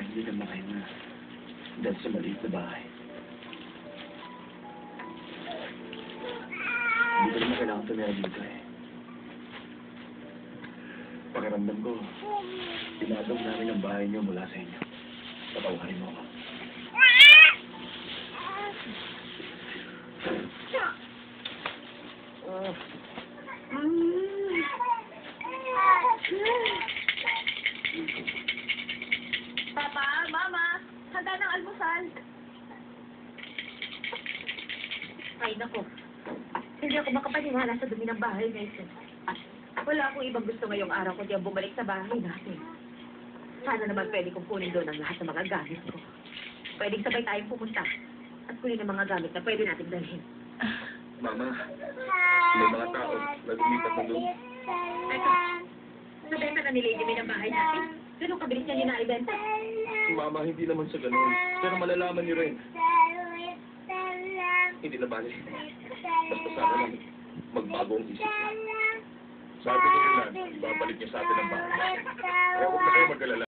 hindi ka makahinga dahil sa maliit na bahay. Hindi ko naman kailangan tumira dito eh. Pakiramdam ko, tinatog namin ang bahay niyo mula sa inyo. Patawarin mo ako. Papa, Mama, handa ng almusal. Ay, naku. Hindi ako makapaniwala sa dumi ng bahay, Mason. Wala akong ibang gusto ngayong araw kundi ang bumalik sa bahay natin. Sana naman pwede kong kunin doon ang lahat ng mga gamit ko. Pwedeng sabay tayong pumunta at kunin ang mga gamit na pwede natin dalhin. Mama, may mga tao na lumipat na doon. Teka, nabenta na ni Lady May ng bahay natin. Ganun kabilis niya ninaibenta. Mama, hindi naman sa ganun. Pero malalaman niyo rin. Hindi na bali. Basta sana lang magbago ang isip niya. Sabi ko rin na, babalik niya sa atin ang bahay. Kaya huwag na kayo mag-alala.